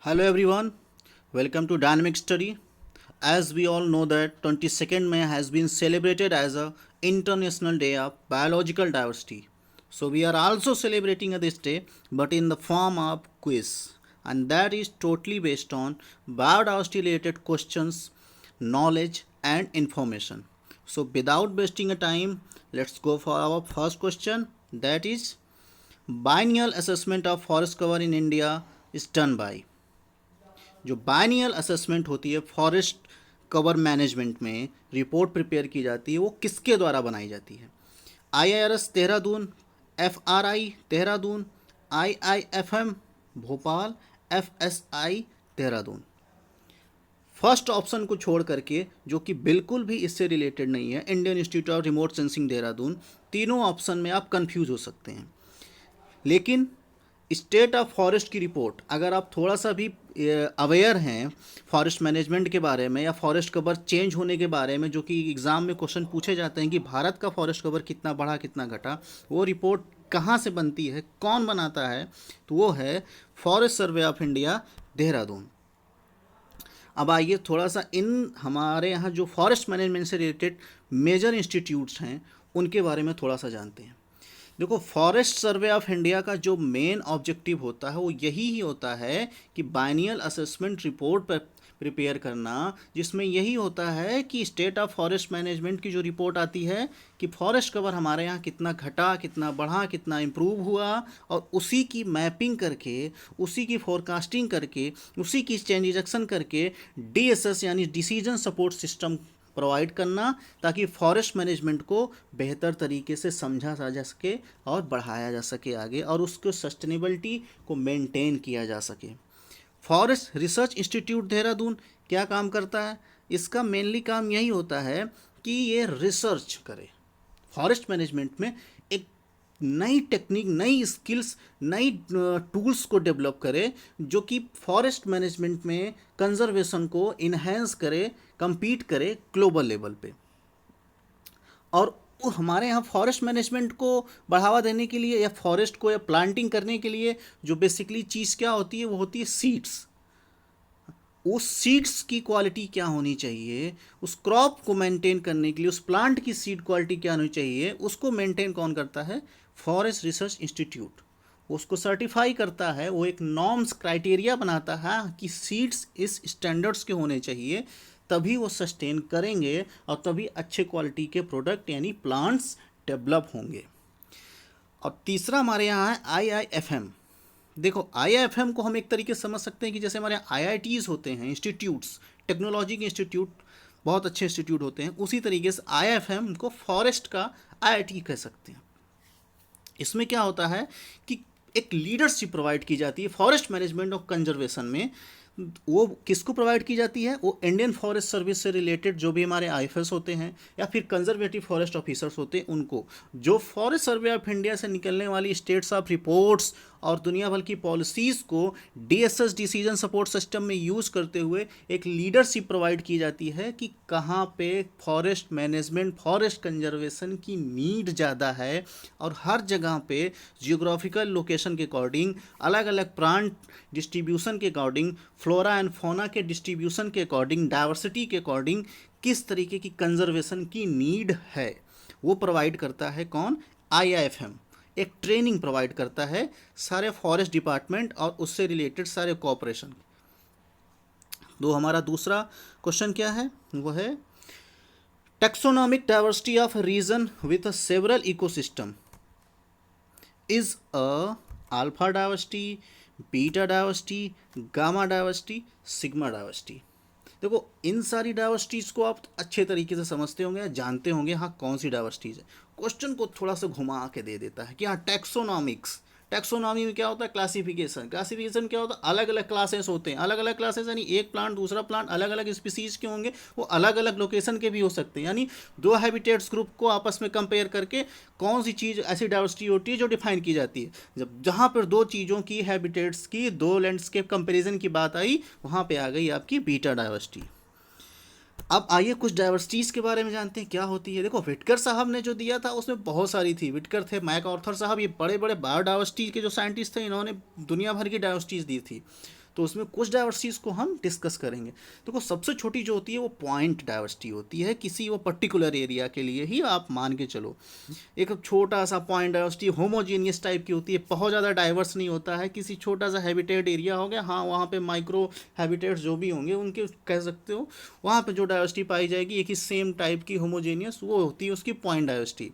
Hello everyone, welcome to Dynamic Study. As we all know that 22nd May has been celebrated as a International Day of Biological Diversity. So we are also celebrating this day but in the form of quiz, and that is totally based on biodiversity related questions, knowledge and information. So without wasting a time, let's go for our first question, that is biennial assessment of forest cover in India is done by. जो biennial assessment होती है forest cover management में report prepare की जाती है वो किसके द्वारा बनाई जाती है? IIRS Dehradun, FRI Dehradun, IIFM Bhopal, FSI Dehradun. First option को छोड़ करके जो कि बिल्कुल भी इससे रिलेटेड नहीं है, Indian institute of remote sensing Dehradun, तीनों ऑप्शन में आप कंफ्यूज हो सकते हैं। लेकिन स्टेट ऑफ फॉरेस्ट की रिपोर्ट अगर आप थोड़ा सा भी अवेयर हैं फॉरेस्ट मैनेजमेंट के बारे में या फॉरेस्ट कवर चेंज होने के बारे में, जो कि एग्ज़ाम में क्वेश्चन पूछे जाते हैं कि भारत का फॉरेस्ट कवर कितना बढ़ा कितना घटा, वो रिपोर्ट कहाँ से बनती है, कौन बनाता है, तो वो है forest survey of India Dehradun. अब आइए थोड़ा सा इन हमारे यहाँ जो फॉरेस्ट मैनेजमेंट से रिलेटेड मेजर इंस्टीट्यूट्स हैं उनके बारे में थोड़ा सा जानते हैं। देखो, फॉरेस्ट सर्वे ऑफ इंडिया का जो मेन ऑब्जेक्टिव होता है वो यही ही होता है कि बाइनियल असेसमेंट रिपोर्ट पर प्रिपेयर करना, जिसमें यही होता है कि स्टेट ऑफ फॉरेस्ट मैनेजमेंट की जो रिपोर्ट आती है कि फॉरेस्ट कवर हमारे यहाँ कितना घटा कितना बढ़ा कितना इम्प्रूव हुआ, और उसी की मैपिंग करके, उसी की फोरकास्टिंग करके, उसी की चेंज इंजेक्शन करके DSS यानी डिसीजन सपोर्ट सिस्टम प्रोवाइड करना, ताकि फॉरेस्ट मैनेजमेंट को बेहतर तरीके से समझा जा सके और बढ़ाया जा सके आगे, और उसको सस्टेनेबिलिटी को मेंटेन किया जा सके। फॉरेस्ट रिसर्च इंस्टीट्यूट देहरादून क्या काम करता है? इसका मेनली काम यही होता है कि ये रिसर्च करे फॉरेस्ट मैनेजमेंट में, एक नई टेक्निक, नई स्किल्स, नई टूल्स को डेवलप करे जो कि फॉरेस्ट मैनेजमेंट में कंजर्वेशन को इन्हेंस करे, compete करे ग्लोबल लेवल पे। और हमारे यहाँ फॉरेस्ट मैनेजमेंट को बढ़ावा देने के लिए या फॉरेस्ट को या प्लांटिंग करने के लिए जो बेसिकली चीज़ क्या होती है, वो होती है सीड्स। उस सीड्स की क्वालिटी क्या होनी चाहिए, उस क्रॉप को मेंटेन करने के लिए उस प्लांट की सीड क्वालिटी क्या होनी चाहिए, उसको मेंटेन कौन करता है? Forest research institute. उसको सर्टिफाई करता है, वो एक नॉर्म्स क्राइटेरिया बनाता है कि सीड्स इस स्टैंडर्ड्स के होने चाहिए, तभी वो सस्टेन करेंगे और तभी अच्छे क्वालिटी के प्रोडक्ट यानी प्लांट्स डेवलप होंगे। और तीसरा हमारे यहाँ है IIFM। देखो, IIFM को हम एक तरीके से समझ सकते हैं कि जैसे हमारे IITs होते हैं, इंस्टीट्यूट्स, टेक्नोलॉजी के इंस्टीट्यूट, बहुत अच्छे इंस्टीट्यूट होते हैं, उसी तरीके से IIFM को फॉरेस्ट का IIT कह सकते हैं। इसमें क्या होता है कि एक लीडरशिप प्रोवाइड की जाती है फॉरेस्ट मैनेजमेंट और कंजर्वेशन में। वो किसको प्रोवाइड की जाती है? वो इंडियन फॉरेस्ट सर्विस से रिलेटेड जो भी हमारे IFS होते हैं या फिर कंजर्वेटिव फॉरेस्ट ऑफिसर्स होते हैं, उनको जो फॉरेस्ट सर्वे ऑफ इंडिया से निकलने वाली स्टेट्स ऑफ रिपोर्ट्स और दुनिया भर की पॉलिसीज़ को DSS डिसीजन सपोर्ट सिस्टम में यूज़ करते हुए एक लीडरशिप प्रोवाइड की जाती है कि कहाँ पे फॉरेस्ट मैनेजमेंट, फॉरेस्ट कंजर्वेशन की नीड ज़्यादा है, और हर जगह पे जियोग्राफिकल लोकेशन के अकॉर्डिंग, अलग अलग प्लांट डिस्ट्रीब्यूशन के अकॉर्डिंग, फ्लोरा एंड फौना के डिस्ट्रीब्यूशन के अकॉर्डिंग, डाइवर्सिटी के अकॉर्डिंग किस तरीके की कंजर्वेशन की नीड है, वो प्रोवाइड करता है कौन? IIFM। एक ट्रेनिंग प्रोवाइड करता है सारे फॉरेस्ट डिपार्टमेंट और उससे रिलेटेड सारे कॉपरेशन। तो हमारा दूसरा क्वेश्चन क्या है? वो है taxonomic diversity of region with several ecosystem is a alpha diversity, beta diversity, gamma diversity, sigma diversity. देखो, इन सारी डाइवर्सिटीज़ को आप अच्छे तरीके से समझते होंगे या जानते होंगे हाँ कौन सी डाइवर्सिटीज़ है। क्वेश्चन को थोड़ा सा घुमा के दे देता है कि हाँ टैक्सोनॉमिक्स, टैक्सोनॉमी में क्या होता है? क्लासिफिकेशन। क्लासिफिकेशन क्या होता है? अलग अलग क्लासेस होते हैं, अलग अलग क्लासेस यानी एक प्लांट दूसरा प्लांट अलग अलग स्पीसीज के होंगे, वो अलग अलग लोकेशन के भी हो सकते हैं, यानी दो हैबिटेट्स ग्रुप को आपस में कंपेयर करके कौन सी चीज़ ऐसी डाइवर्सिटी होती है जो डिफाइन की जाती है। जब जहाँ पर दो चीज़ों की हैबिटेट्स की, दो लैंडस्केप कंपेरिजन की बात आई, वहाँ पर आ गई आपकी बीटा डाइवर्सिटी। अब आइए कुछ डाइवर्सिटीज़ के बारे में जानते हैं क्या होती है। देखो, विटकर साहब ने जो दिया था उसमें बहुत सारी थी। विटकर थे, मैक ऑर्थर साहब, ये बड़े बड़े बायोडाइवर्सिटी के जो साइंटिस्ट थे, इन्होंने दुनिया भर की डाइवर्सिटीज़ दी थी। तो उसमें कुछ डाइवर्सिटीज़ को हम डिस्कस करेंगे। तो सबसे छोटी जो होती है वो पॉइंट डाइवर्सिटी होती है, किसी वो पर्टिकुलर एरिया के लिए ही आप मान के चलो। एक छोटा सा पॉइंट डाइवर्सिटी होमोजीनियस टाइप की होती है, बहुत ज़्यादा डाइवर्स नहीं होता है, किसी छोटा सा हैबिटेट एरिया हो गया, हाँ वहाँ पे माइक्रो हैबिटेट्स जो भी होंगे उनके कह सकते हो, वहाँ पे जो डाइवर्सिटी पाई जाएगी एक ही सेम टाइप की होमोजेनियस, वो होती है उसकी पॉइंट डाइवर्सिटी।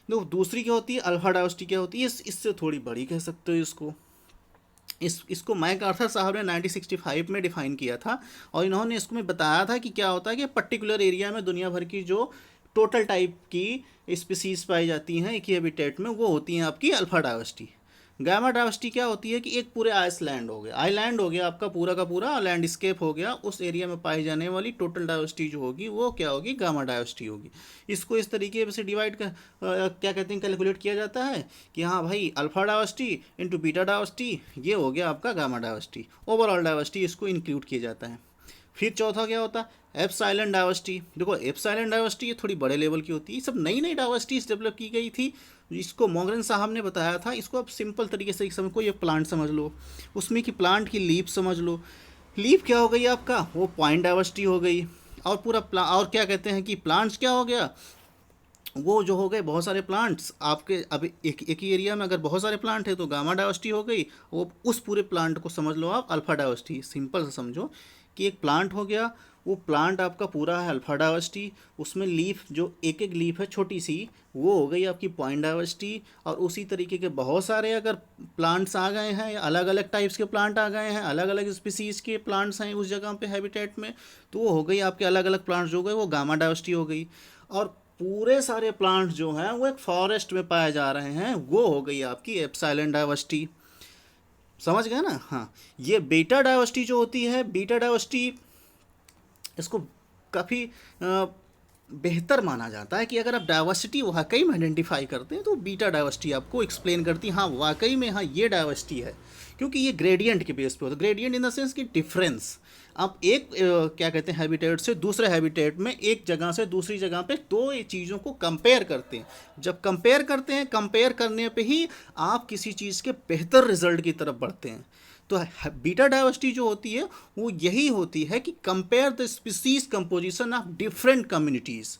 तो दूसरी क्या होती है अल्फा डाइवर्सिटी, क्या होती है इससे थोड़ी बड़ी कह सकते हो इसको। इसको मैक आर्थर साहब ने 1965 में डिफाइन किया था, और इन्होंने इसको में बताया था कि क्या होता है कि पर्टिकुलर एरिया में दुनिया भर की जो टोटल टाइप की स्पीसीज पाई जाती हैं एक ही हैबिटेट में, वो होती हैं आपकी अल्फा डाइवर्सिटी। गामा डाइवर्सिटी क्या होती है कि एक पूरे आइसलैंड हो गया, आइलैंड हो गया आपका पूरा का पूरा लैंडस्केप हो गया, उस एरिया में पाई जाने वाली टोटल डाइवर्सिटी जो होगी वो क्या होगी, गामा डाइवर्सिटी होगी। इसको इस तरीके से डिवाइड कर क्या कहते हैं कैलकुलेट किया जाता है कि हाँ भाई alpha diversity into beta diversity, ये हो गया आपका गामा डाइवर्सिटी, ओवरऑल डाइवर्सिटी इसको इंक्लूड किया जाता है। फिर चौथा क्या होता है एप्सिलॉन डाइवर्सिटी। देखो एप्सिलॉन डाइवर्सिटी ये थोड़ी बड़े लेवल की होती है, सब नई नई डाइवर्सिटीज डेवलप की गई थी, इसको मॉर्गन साहब ने बताया था। इसको आप सिंपल तरीके से समझ को, ये प्लांट समझ लो, उसमें कि प्लांट की लीफ समझ लो। लीफ क्या हो गई आपका, वो पॉइंट डाइवर्सिटी हो गई, और पूरा और क्या कहते हैं कि प्लांट्स क्या हो गया, वो जो हो गए बहुत सारे प्लांट्स आपके। अब एक ही एरिया में अगर बहुत सारे प्लांट है तो गामा डाइवर्सिटी हो गई, वो उस पूरे प्लांट को समझ लो आप अल्फा डाइवर्सिटी। सिंपल से समझो कि एक प्लांट हो गया, वो प्लांट आपका पूरा है अल्फा डाइवर्सिटी, उसमें लीफ जो एक एक लीफ है छोटी सी, वो हो गई आपकी पॉइंट डाइवर्सिटी। और उसी तरीके के बहुत सारे अगर प्लांट्स आ गए हैं, अलग अलग टाइप्स के प्लांट आ गए हैं, अलग अलग स्पीसीज़ के प्लांट्स हैं उस जगह पे हैबिटेट में, तो वो हो गई आपके अलग अलग प्लांट्स जो गए वो गामा डाइवर्सिटी हो गई। और पूरे सारे प्लांट्स जो हैं वो एक फॉरेस्ट में पाए जा रहे हैं, वो हो गई आपकी एप्सिलॉन डाइवर्सिटी। समझ गए ना। हाँ, ये बीटा डाइवर्सिटी जो होती है, बीटा डाइवर्सिटी इसको काफ़ी बेहतर माना जाता है कि अगर आप डाइवर्सिटी वाकई में आइडेंटिफाई करते हैं तो बीटा डाइवर्सिटी आपको एक्सप्लेन करती है, हाँ वाकई में हाँ ये डाइवर्सिटी है, क्योंकि ये ग्रेडियंट के बेस पे होता है। ग्रेडियंट इन द सेंस कि डिफरेंस, आप एक क्या कहते हैं हैबिटेट से दूसरे हैबिटेट में, एक जगह से दूसरी जगह पे दो ये चीज़ों को कंपेयर करते हैं। जब कंपेयर करते हैं, कंपेयर करने पे ही आप किसी चीज़ के बेहतर रिजल्ट की तरफ बढ़ते हैं। तो बीटा डाइवर्सिटी जो होती है वो यही होती है कि compare the species composition of different communities.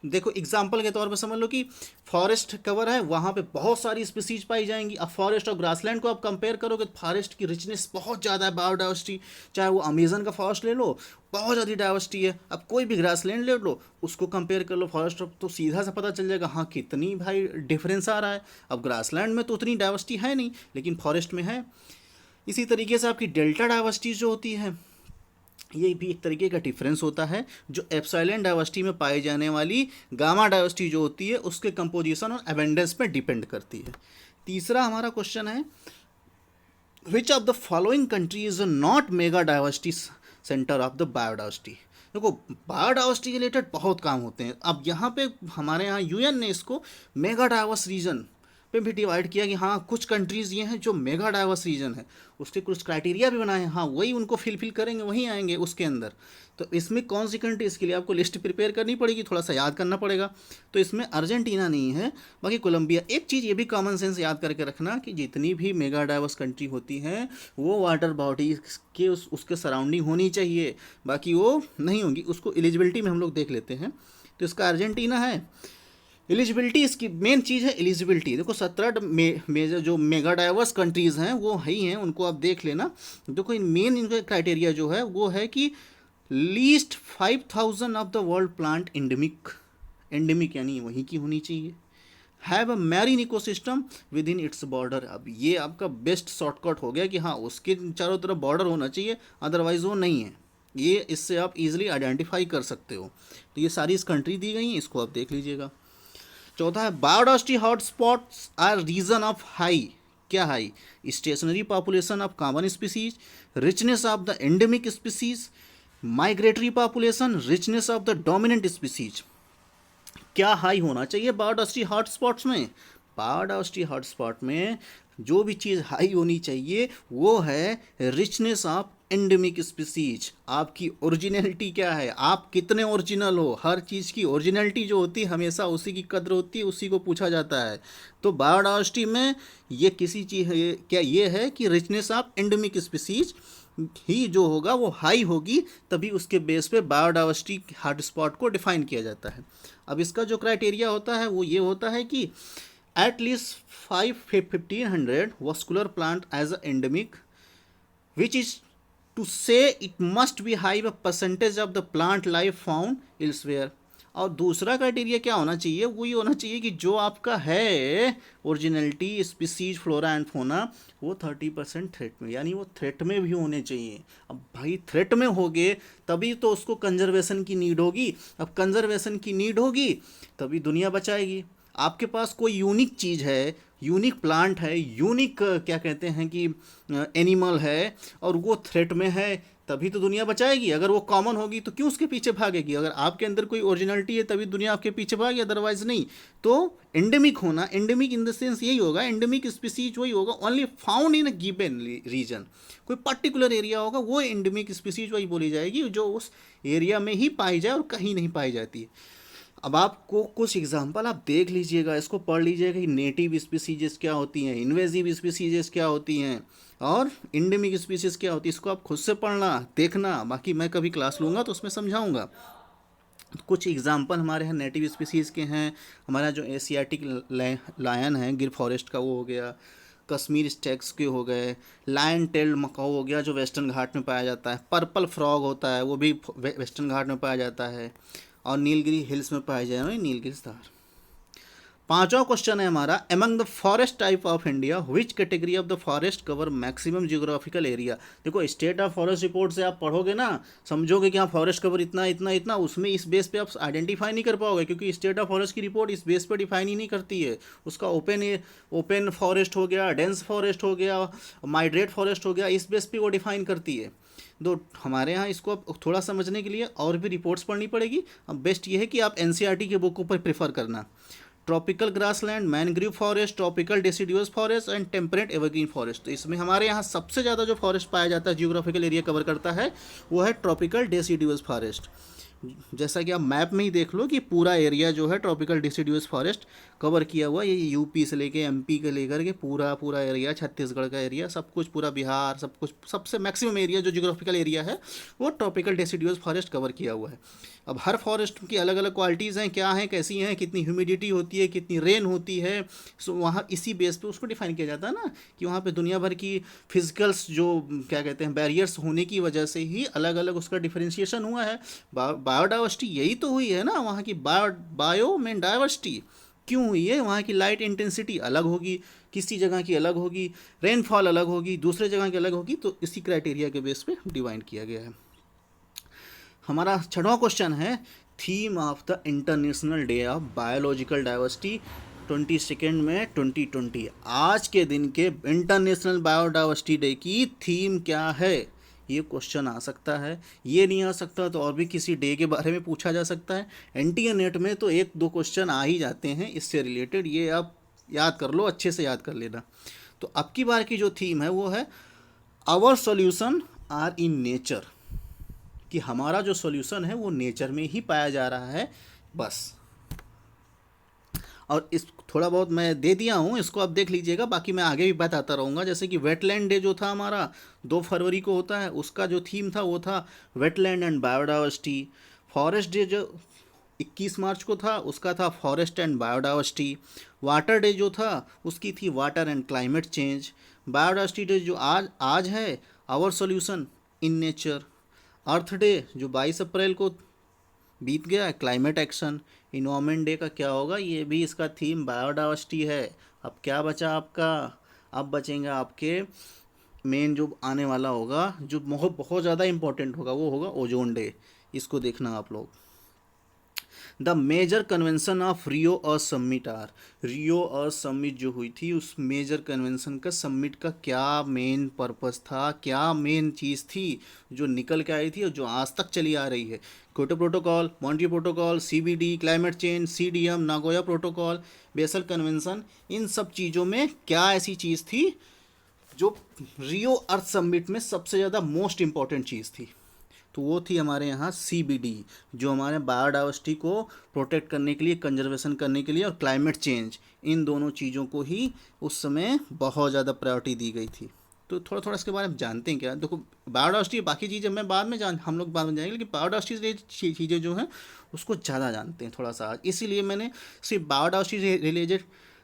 देखो एग्जाम्पल के तौर पर समझ लो कि फॉरेस्ट कवर है, वहाँ पे बहुत सारी स्पीसीज पाई जाएंगी। अब फॉरेस्ट और ग्रासलैंड को आप कंपेयर करोगे तो फॉरेस्ट की रिचनेस बहुत ज़्यादा है, बायोडाइवर्सिटी, चाहे वो अमेजन का फॉरेस्ट ले लो बहुत ज़्यादा डाइवर्सिटी है। अब कोई भी ग्रासलैंड ले लो उसको कंपेयर कर लो फॉरेस्ट, तो सीधा सा पता चल जाएगा हाँ कितनी भाई डिफरेंस आ रहा है। अब ग्रासलैंड में तो उतनी डाइवर्सिटी है नहीं, लेकिन फॉरेस्ट में है। इसी तरीके से आपकी डेल्टा डाइवर्सिटी जो होती है, ये भी एक तरीके का डिफरेंस होता है, जो एप्सिलॉन डाइवर्सिटी में पाई जाने वाली गामा डाइवर्सिटी जो होती है उसके कंपोजिशन और अबेंडेंस पे डिपेंड करती है। तीसरा हमारा क्वेश्चन है विच of the following country is not mega diversity centre of the biodiversity. देखो बायोडाइवर्सिटी रिलेटेड बहुत काम होते हैं। अब यहाँ पे हमारे यहाँ यूएन ने इसको मेगा डाइवर्स रीजन पे भी डिवाइड किया कि हाँ कुछ कंट्रीज़ ये हैं जो मेगा डाइवर्स रीजन है, उसके कुछ क्राइटेरिया भी बनाए हैं, हाँ वही उनको फिल करेंगे वहीं आएंगे उसके अंदर। तो इसमें कौन सी कंट्री, इसके लिए आपको लिस्ट प्रिपेयर करनी पड़ेगी, थोड़ा सा याद करना पड़ेगा। तो इसमें अर्जेंटीना नहीं है, बाकी कोलंबिया। एक चीज़ ये भी कॉमन सेंस याद करके रखना कि जितनी भी मेगा डाइवर्स कंट्री होती हैं वो वाटर बॉडी के उसके सराउंडिंग होनी चाहिए, बाकी वो नहीं होंगी। उसको एलिजिबिलिटी में हम लोग देख लेते हैं। तो इसका अर्जेंटीना है। एलिजिबिलिटी, इसकी मेन चीज़ है एलिजिबिलिटी। देखो 17 मेजर जो मेगा डाइवर्स कंट्रीज़ हैं वो ही हैं, उनको आप देख लेना। देखो इन मेन इनका क्राइटेरिया जो है वो है कि least 5000 of the world plant endemic यानी वहीं की होनी चाहिए। Have a marine ecosystem with in its border. अब ये आपका बेस्ट शॉर्टकट हो गया कि हाँ उसके चारों तरफ बॉर्डर होना चाहिए, अदरवाइज वो नहीं है। ये इससे आप इजीली आइडेंटिफाई कर सकते हो। तो ये सारी इस कंट्री दी गई हैं, इसको आप देख लीजिएगा। चौथा है biodiversity hotspots are region of high, क्या high, stationary population of common species, richness of the endemic species, migratory population, richness of the dominant species. क्या हाई होना चाहिए बायोडाइवर्सिटी हॉटस्पॉट्स में? बायोडाइवर्सिटी हॉटस्पॉट में जो भी चीज़ हाई होनी चाहिए वो है रिचनेस ऑफ एंडेमिक स्पीसीज। आपकी ओरिजिनलिटी क्या है, आप कितने ओरिजिनल हो। हर चीज़ की ओरिजिनलिटी जो होती है हमेशा उसी की कद्र होती है, उसी को पूछा जाता है। तो बायोडाइवर्सिटी में ये किसी चीज़ क्या ये है कि रिचनेस ऑफ एंडेमिक स्पीसीज ही जो होगा वो हाई होगी, तभी उसके बेस पे बायोडाइवर्सिटी हॉटस्पॉट को डिफाइन किया जाता है। अब इसका जो क्राइटेरिया होता है वो ये होता है कि at least 1500 vascular plant as an endemic, which is to say it must be high percentage of the plant life found elsewhere। और दूसरा क्राइटेरिया क्या होना चाहिए, वो ये होना चाहिए कि जो आपका है originality species flora and fauna वो 30% थ्रेट में, यानी वो थ्रेट में भी होने चाहिए। अब भाई थ्रेट में होगे तभी तो उसको कंजर्वेशन की नीड होगी। अब कंजर्वेशन की नीड होगी तभी दुनिया बचाएगी। आपके पास कोई यूनिक चीज़ है, यूनिक प्लांट है, यूनिक क्या कहते हैं कि एनिमल है, और वो थ्रेट में है, तभी तो दुनिया बचाएगी। अगर वो कॉमन होगी तो क्यों उसके पीछे भागेगी। अगर आपके अंदर कोई ओरिजिनलिटी है तभी दुनिया आपके पीछे भागे, अदरवाइज नहीं। तो एंडेमिक होना, एंडेमिक इन द सेंस यही होगा, एंडेमिक स्पीसीज वही होगा only found in a given region. कोई पर्टिकुलर एरिया होगा वो एंडेमिक स्पीसीज वही बोली जाएगी जो उस एरिया में ही पाई जाए और कहीं नहीं पाई जाती है। अब आपको कुछ एग्जांपल आप देख लीजिएगा, इसको पढ़ लीजिएगा कि नेटिव स्पीसीजेस क्या होती हैं, इन्वेजिव स्पीसीजेस क्या होती हैं, और इंडेमिक स्पीसीज क्या होती है। इसको आप खुद से पढ़ना देखना, बाकी मैं कभी क्लास लूँगा तो उसमें समझाऊँगा। कुछ एग्जांपल हमारे यहाँ नेटिव स्पीसीज़ के हैं। हमारा जो एशियाटिक लायन है गिर फॉरेस्ट का वो हो गया, कश्मीर स्टैग्स के हो गए, लायन टेल्ड मकाऊ हो गया जो वेस्टर्न घाट में पाया जाता है, पर्पल फ्रॉग होता है वो भी वेस्टर्न घाट में पाया जाता है, और नीलगिरी हिल्स में पाए जाए नीलगिरी स्टार। पांचवा क्वेश्चन है हमारा, among the forest type of India which category of the forest cover maximum geographical area. देखो स्टेट ऑफ फॉरेस्ट रिपोर्ट से आप पढ़ोगे ना, समझोगे कि हाँ फॉरेस्ट कवर इतना इतना इतना, उसमें इस बेस पे आप आइडेंटिफाई नहीं कर पाओगे, क्योंकि स्टेट ऑफ फॉरेस्ट की रिपोर्ट इस बेस पे डिफाइन ही नहीं करती है। उसका ओपन फॉरेस्ट हो गया, डेंस फॉरेस्ट हो गया, माइग्रेट फॉरेस्ट हो गया, इस बेस पे वो डिफाइन करती है। तो हमारे यहाँ इसको अब थोड़ा समझने के लिए और भी रिपोर्ट्स पढ़नी पड़ेगी। अब बेस्ट ये है कि आप एनसीईआरटी के बुकों पर प्रेफर करना। Tropical grassland, mangrove forest, tropical deciduous forest and temperate evergreen forest. तो इसमें हमारे यहाँ सबसे ज़्यादा जो फॉरेस्ट पाया जाता है, जियोग्राफिकल एरिया कवर करता है, वो है ट्रॉपिकल डेसिडुअस फॉरेस्ट। जैसा कि आप मैप में ही देख लो कि पूरा एरिया जो है ट्रॉपिकल डेसिडुअस फॉरेस्ट कवर किया हुआ, ये यूपी से लेके एमपी के लेकर के पूरा पूरा एरिया, छत्तीसगढ़ का एरिया, सब कुछ पूरा बिहार, सब कुछ, सबसे मैक्सिमम एरिया जो जियोग्राफिकल एरिया है वो ट्रॉपिकल डेसिडुअस फॉरेस्ट कवर किया हुआ है। अब हर फॉरेस्ट की अलग अलग क्वालिटीज़ हैं, क्या हैं, कैसी हैं, कितनी ह्यूमिडिटी होती है, कितनी रेन होती है, सो वहाँ इसी बेस पे उसको डिफाइन किया जाता है ना, कि वहाँ पे दुनिया भर की फिजिकल्स जो क्या कहते हैं बैरियर्स होने की वजह से ही अलग अलग उसका डिफरेंशिएशन हुआ है। बायोडाइवर्सिटी यही तो हुई है ना, वहाँ की बायो में डाइवर्सिटी क्यों हुई है, वहाँ की लाइट इंटेंसिटी अलग होगी, किसी जगह की अलग होगी, रेनफॉल अलग होगी, दूसरे जगह की अलग होगी, तो इसी क्राइटेरिया के बेस पे डिवाइड किया गया है। हमारा छठवां क्वेश्चन है, theme of the international day of biological diversity 22 में 2020। आज के दिन के इंटरनेशनल बायोडाइवर्सिटी डे की थीम क्या है, ये क्वेश्चन आ सकता है। ये नहीं आ सकता तो और भी किसी डे के बारे में पूछा जा सकता है। एनटीए नेट में तो एक दो क्वेश्चन आ ही जाते हैं इससे रिलेटेड, ये आप याद कर लो, अच्छे से याद कर लेना। तो अब की बार की जो थीम है वो है our solution are in nature, कि हमारा जो सॉल्यूशन है वो नेचर में ही पाया जा रहा है बस। और इस थोड़ा बहुत मैं दे दिया हूँ, इसको आप देख लीजिएगा, बाकी मैं आगे भी बताता रहूँगा। जैसे कि वेटलैंड डे जो था हमारा 2 फरवरी को होता है, उसका जो थीम था वो था wetland and biodiversity. Forest day जो 21 मार्च को था उसका था forest and biodiversity. Water day जो था उसकी थी water and climate change. Biodiversity day जो आज है our solution in nature. Earth day जो 22 अप्रैल को बीत गया है, क्लाइमेट एक्शन। इन्वायरमेंट डे का क्या होगा, ये भी इसका थीम बायोडाइवर्सिटी है। अब क्या बचा आपका, अब बचेंगे आपके मेन जो आने वाला होगा, जो बहुत बहुत ज़्यादा इंपॉर्टेंट होगा, वो होगा ओजोन डे। इसको देखना आप लोग। The major convention of Rio Earth Summit are, Rio Earth Summit जो हुई थी उस मेजर कन्वेंशन का समिट का क्या मेन पर्पस था, क्या मेन चीज़ थी जो निकल के आई थी और जो आज तक चली आ रही है। Kyoto protocol, Montreal protocol, CBD, climate change, CDM, Nagoya protocol, Basel convention, इन सब चीज़ों में क्या ऐसी चीज़ थी जो रियो अर्थ समिट में सबसे ज़्यादा मोस्ट इम्पॉर्टेंट चीज़ थी? तो वो थी हमारे यहाँ सीबीडी, जो हमारे बायोडाइवर्सिटी को प्रोटेक्ट करने के लिए, कंजर्वेशन करने के लिए, और क्लाइमेट चेंज, इन दोनों चीज़ों को ही उस समय बहुत ज़्यादा प्रायोरिटी दी गई थी। तो थोड़ा थोड़ा इसके बारे में जानते हैं क्या? देखो, बायोडाइवर्सिटी बाकी चीज़ें मैं बाद में हम लोग बाद में जाएंगे, लेकिन बायोडाइवर्सिटी से चीज़ें जो हैं उसको ज़्यादा जानते हैं थोड़ा सा आज, इसीलिए मैंने सिर्फ बायोडाइवर्सिटी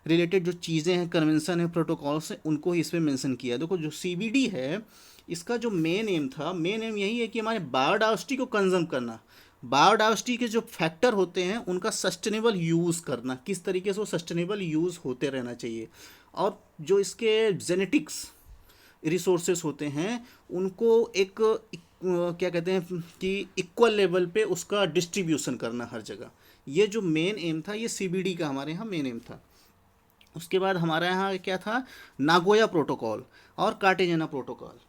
रिलेटेड जो चीज़ें हैं, कन्वेंशन है, प्रोटोकॉल्स हैं, उनको ही इसमें मेंशन किया। देखो, जो सीबीडी है इसका जो मेन एम था, मेन एम यही है कि हमारे बायोडाइवर्सिटी को कंजर्व करना, बायोडाइवर्सिटी के जो फैक्टर होते हैं उनका सस्टेनेबल यूज़ करना, किस तरीके से वो सस्टेनेबल यूज़ होते रहना चाहिए, और जो इसके जेनेटिक्स रिसोर्सेस होते हैं उनको एक क्या कहते हैं कि इक्वल लेवल पे उसका डिस्ट्रीब्यूशन करना हर जगह। ये जो मेन एम था, ये सीबीडी का हमारे यहाँ मेन एम था। उसके बाद हमारे यहाँ क्या था? नागोया प्रोटोकॉल और कार्टेजेना प्रोटोकॉल।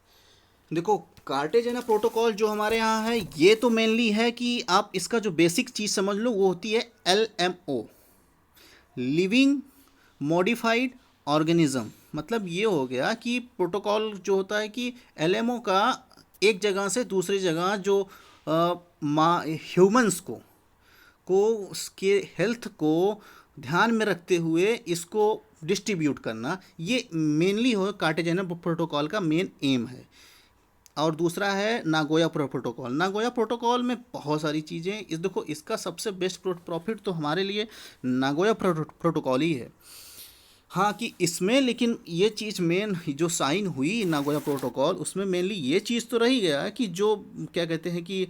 देखो, कार्टेजेना प्रोटोकॉल जो हमारे यहाँ है, ये तो मेनली है कि आप इसका जो बेसिक चीज़ समझ लो वो होती है LMO, लिविंग मॉडिफाइड ऑर्गेनिज्म। मतलब ये हो गया कि प्रोटोकॉल जो होता है कि LMO का एक जगह से दूसरी जगह जो ह्यूमंस को उसके हेल्थ को ध्यान में रखते हुए इसको डिस्ट्रीब्यूट करना, ये मेनली हो कार्टेजेना प्रोटोकॉल का मेन एम है। और दूसरा है नागोया प्रोटोकॉल। नागोया प्रोटोकॉल में बहुत सारी चीज़ें, इस देखो इसका सबसे बेस्ट प्रॉफिट तो हमारे लिए नागोया प्रोटोकॉल ही है। हाँ, कि इसमें लेकिन ये चीज़ मेन जो साइन हुई नागोया प्रोटोकॉल, उसमें मेनली ये चीज़ तो रही गया कि जो क्या कहते हैं कि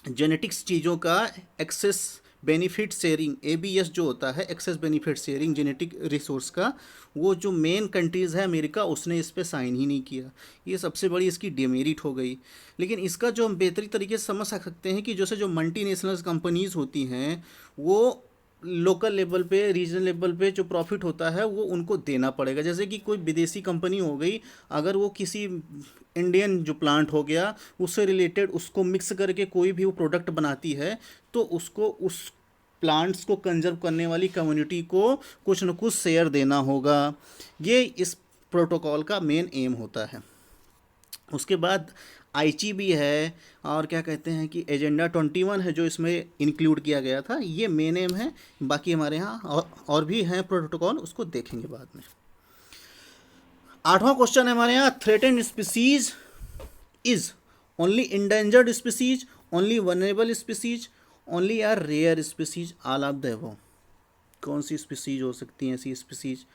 जेनेटिक्स चीज़ों का एक्सेस बेनिफिट शेयरिंग, ABS जो होता है, access benefit sharing genetic resource का, वो जो मेन कंट्रीज़ है अमेरिका, उसने इस पे साइन ही नहीं किया। ये सबसे बड़ी इसकी डिमेरिट हो गई। लेकिन इसका जो हम बेहतरीन तरीके से समझ सकते हैं कि जैसे जो मल्टीनेशनल कंपनीज़ होती हैं वो लोकल लेवल पे, रीजनल लेवल पे जो प्रॉफिट होता है वो उनको देना पड़ेगा। जैसे कि कोई विदेशी कंपनी हो गई, अगर वो किसी इंडियन जो प्लांट हो गया उससे रिलेटेड उसको मिक्स करके कोई भी वो प्रोडक्ट बनाती है, तो उसको उस प्लांट्स को कंजर्व करने वाली कम्युनिटी को कुछ न कुछ शेयर देना होगा। ये इस प्रोटोकॉल का मेन एम होता है। उसके बाद आईची भी है, और क्या कहते हैं कि एजेंडा 21 है जो इसमें इंक्लूड किया गया था, ये मेन एम है। बाकी हमारे यहाँ और भी हैं प्रोटोकॉल, उसको देखेंगे बाद में। 8वां क्वेश्चन है हमारे यहाँ, threatened species is only endangered species, only vulnerable species, only or rare species, all of the above. कौन सी स्पीसीज हो सकती हैं ऐसी स्पीसीज?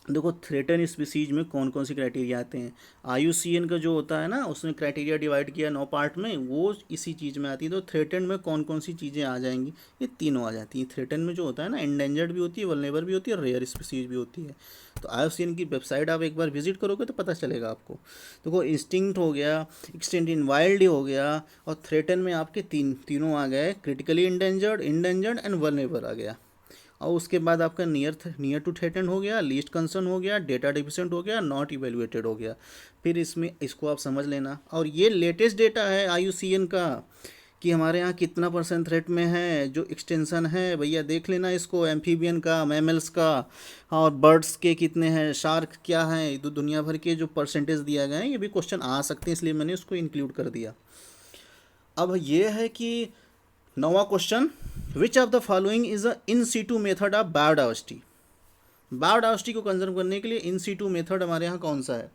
देखो, थ्रेटन स्पीसीज में कौन कौन सी क्राइटेरिया आते हैं? IUCN का जो होता है ना, उसने क्राइटेरिया डिवाइड किया 9 पार्ट में, वो इसी चीज़ में आती है। तो थ्रेटन में कौन कौन सी चीज़ें आ जाएंगी? ये तीनों आ जाती हैं। थ्रेटन में जो होता है ना, इंडेंजर्ड भी होती है, वल्नरेबल भी होती है, और रेयर स्पीसीज भी होती है। तो IUCN की वेबसाइट आप एक बार विजिट करोगे तो पता चलेगा आपको। देखो, इंस्टिंक्ट हो गया, एक्सटेंट इन वाइल्ड हो गया, और थ्रेटन में आपके तीनों आ गए, क्रिटिकली इंडेंजर्ड एंड वल्नरेबल आ गया। और उसके बाद आपका नियर टू थ्रेटन हो गया, लीस्ट कंसर्न हो गया, डेटा डिफिशिएंट हो गया, नॉट इवेल्युएटेड हो गया। फिर इसमें इसको आप समझ लेना। और ये लेटेस्ट डेटा है IUCN का कि हमारे यहाँ कितना % थ्रेट में है। जो एक्सटेंशन है भैया देख लेना इसको, एम्फीबियन का, मैमल्स का, और बर्ड्स के कितने हैं, शार्क क्या हैं, दुनिया भर के जो परसेंटेज दिया गया है, ये भी क्वेश्चन आ सकते हैं, इसलिए मैंने उसको इंक्लूड कर दिया। अब ये है कि 9वां question, which of the following is a in situ method of biodiversity? Biodiversity को कंजर्व करने के लिए इन सीटू मेथड हमारे यहाँ कौन सा है?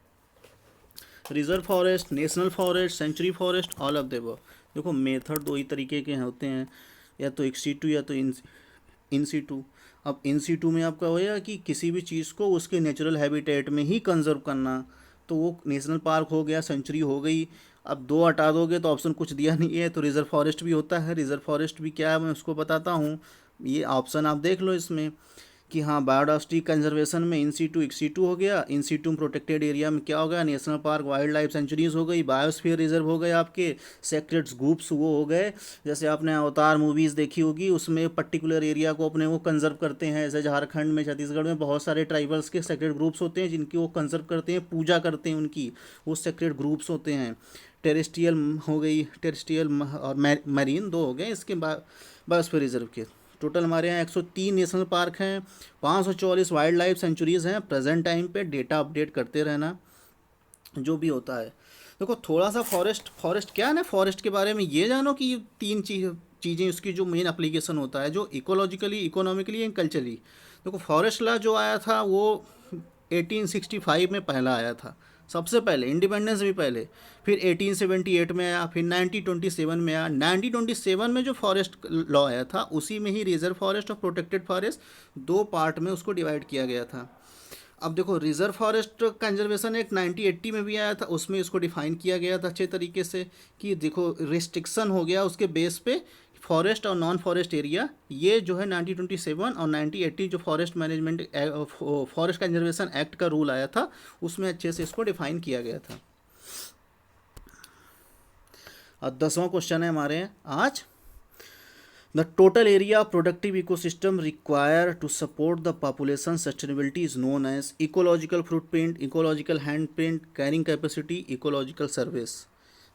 Reserve forest, national forest, sanctuary forest, all of the above. देखो, मेथड दो ही तरीके के होते हैं, या तो एक्स सीटू या तो इन सीटू। अब इन सीटू में आपका होगा कि किसी भी चीज़ को उसके नेचुरल हैबिटेट में ही कंजर्व करना, तो वो नेशनल पार्क हो गया, सेंचुरी हो गई। अब दो हटा दोगे तो ऑप्शन कुछ दिया नहीं है, तो रिजर्व फॉरेस्ट भी होता है। रिजर्व फॉरेस्ट भी क्या है मैं उसको बताता हूँ, ये ऑप्शन आप देख लो इसमें। कि हाँ बायोडाइवर्सिटी कंजर्वेशन में इन सीटू एक्स सीटू हो गया, इन सीटू प्रोटेक्टेड एरिया में क्या हो गया, national park wild life sanctuaries हो गई, बायोस्फीयर रिजर्व हो गए, आपके सेक्रेट ग्रुप्स वो हो गए। जैसे आपने अवतार मूवीज़ देखी होगी, उसमें पर्टिकुलर एरिया को अपने वो कंजर्व करते हैं। जैसे झारखंड में, छत्तीसगढ़ में बहुत सारे ट्राइबल्स के सेक्रेट ग्रुप्स होते हैं जिनकी वो कंजर्व करते हैं, पूजा करते हैं उनकी, वो सेक्रेट ग्रुप्स होते हैं। टेरेस्ट्रियल हो गई, टेरेस्ट्रियल और मैरीन दो हो गए इसके बाद बायोस्फीयर रिजर्व के। टोटल हमारे यहाँ 103 नेशनल पार्क हैं, 544 वाइल्ड लाइफ सेंचुरीज़ हैं। प्रेजेंट टाइम पे डेटा अपडेट करते रहना जो भी होता है। देखो थोड़ा सा फॉरेस्ट फॉरेस्ट क्या है ना, फॉरेस्ट के बारे में ये जानो कि ये तीन चीज़ें उसकी जो मेन एप्लीकेशन होता है, जो इकोलॉजिकली, इकोनॉमिकली एंड कल्चरली। देखो फॉरेस्ट लॉ जो आया था वो 1865 में पहला आया था, सबसे पहले, इंडिपेंडेंस भी पहले। फिर 1878 में आया, फिर 1927 में आया। 1927 में जो फॉरेस्ट लॉ आया था उसी में ही रिजर्व फॉरेस्ट और प्रोटेक्टेड फॉरेस्ट दो पार्ट में उसको डिवाइड किया गया था। अब देखो रिजर्व फॉरेस्ट कंजर्वेशन एक्ट 1980 में भी आया था, उसमें इसको डिफाइन किया गया था अच्छे तरीके से कि देखो रिस्ट्रिक्शन हो गया उसके बेस पे फॉरेस्ट और नॉन फॉरेस्ट एरिया। ये जो है 1927 और 1980 जो forest management forest conservation act का रूल आया था उसमें अच्छे से इसको डिफाइन किया गया था। और 10वां क्वेश्चन है हमारे आज, the total area of productive ecosystem required to support the population sustainability is known as ecological footprint, ecological handprint, carrying capacity, ecological service।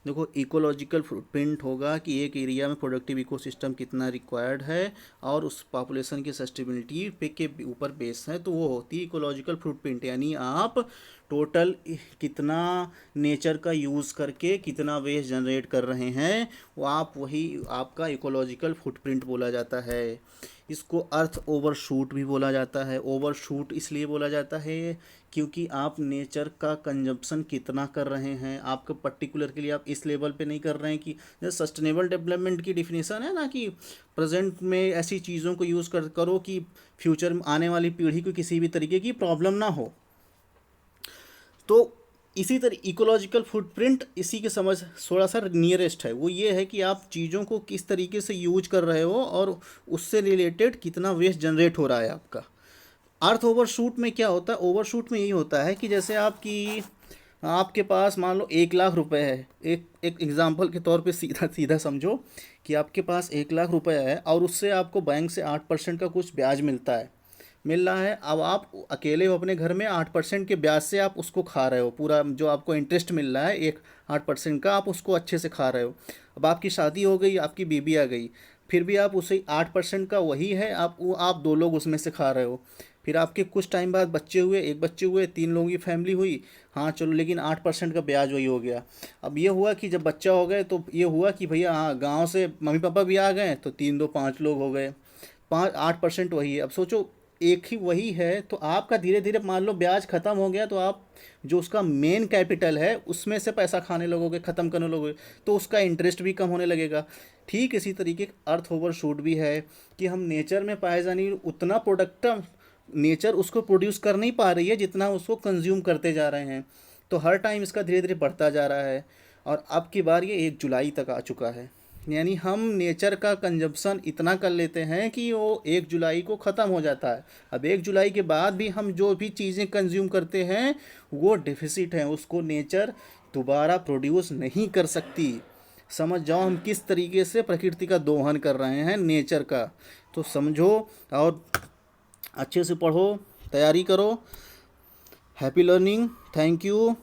देखो इकोलॉजिकल फुटप्रिंट होगा कि एक एरिया में प्रोडक्टिव इकोसिस्टम कितना रिक्वायर्ड है और उस पॉपुलेशन की सस्टेबिलिटी पे के ऊपर बेस है, तो वो होती है इकोलॉजिकल फुटप्रिंट। यानी आप टोटल कितना नेचर का यूज़ करके कितना वेस्ट जनरेट कर रहे हैं, वो आप वही आपका इकोलॉजिकल फुटप्रिंट बोला जाता है। इसको अर्थ ओवरशूट भी बोला जाता है। ओवरशूट इसलिए बोला जाता है क्योंकि आप नेचर का कंजप्शन कितना कर रहे हैं, आपका पर्टिकुलर के लिए आप इस लेवल पे नहीं कर रहे हैं कि जैसे सस्टेनेबल डेवलपमेंट की डिफिनीसन है ना कि प्रेजेंट में ऐसी चीज़ों को यूज़ करो कि फ्यूचर में आने वाली पीढ़ी को किसी भी तरीके की प्रॉब्लम ना हो। तो इसी तरह इकोलॉजिकल फुटप्रिंट इसी के समझ थोड़ा सा नियरेस्ट है, वो ये है कि आप चीज़ों को किस तरीके से यूज कर रहे हो और उससे रिलेटेड कितना वेस्ट जनरेट हो रहा है आपका। अर्थ ओवरशूट में क्या होता है, ओवरशूट में यही होता है कि जैसे आपके पास मान लो 1,00,000 रुपए है, एक एग्जांपल के तौर पे सीधा सीधा समझो कि आपके पास 1,00,000 रुपए है और उससे आपको बैंक से 8% का कुछ ब्याज मिल रहा है। अब आप अकेले हो अपने घर में, 8% के ब्याज से आप उसको खा रहे हो, पूरा जो आपको इंटरेस्ट मिल रहा है एक 8% का, आप उसको अच्छे से खा रहे हो। अब आपकी शादी हो गई, आपकी बीबी आ गई, फिर भी आप उसे 8% का वही है, आप दो लोग उसमें से खा रहे हो। फिर आपके कुछ टाइम बाद बच्चे हुए, एक बच्चे हुए, 3 लोगों की फैमिली हुई, हाँ चलो, लेकिन 8% का ब्याज वही हो गया। अब ये हुआ कि जब बच्चा हो गए तो ये हुआ कि भैया हाँ गांव से मम्मी पापा भी आ गए, तो 3 2 5 लोग हो गए, 8% वही है। अब सोचो एक ही वही है, तो आपका धीरे धीरे मान लो ब्याज खत्म हो गया तो आप जो उसका मेन कैपिटल है उसमें से पैसा खाने लगोगे, ख़त्म करने लगोगे, तो उसका इंटरेस्ट भी कम होने लगेगा। ठीक इसी तरीके अर्थ ओवरशूट भी है कि हम नेचर में पाए जाने उतना प्रोडक्ट नेचर उसको प्रोड्यूस कर नहीं पा रही है जितना उसको कंज्यूम करते जा रहे हैं, तो हर टाइम इसका धीरे धीरे बढ़ता जा रहा है। और अब की बार ये 1 जुलाई तक आ चुका है, यानी हम नेचर का कंजप्शन इतना कर लेते हैं कि वो 1 जुलाई को ख़त्म हो जाता है। अब 1 जुलाई के बाद भी हम जो भी चीज़ें कंज्यूम करते हैं वो डिफिसिट हैं, उसको नेचर दोबारा प्रोड्यूस नहीं कर सकती। समझ जाओ हम किस तरीके से प्रकृति का दोहन कर रहे हैं नेचर का। तो समझो और अच्छे से पढ़ो, तैयारी करो। Happy learning, thank you.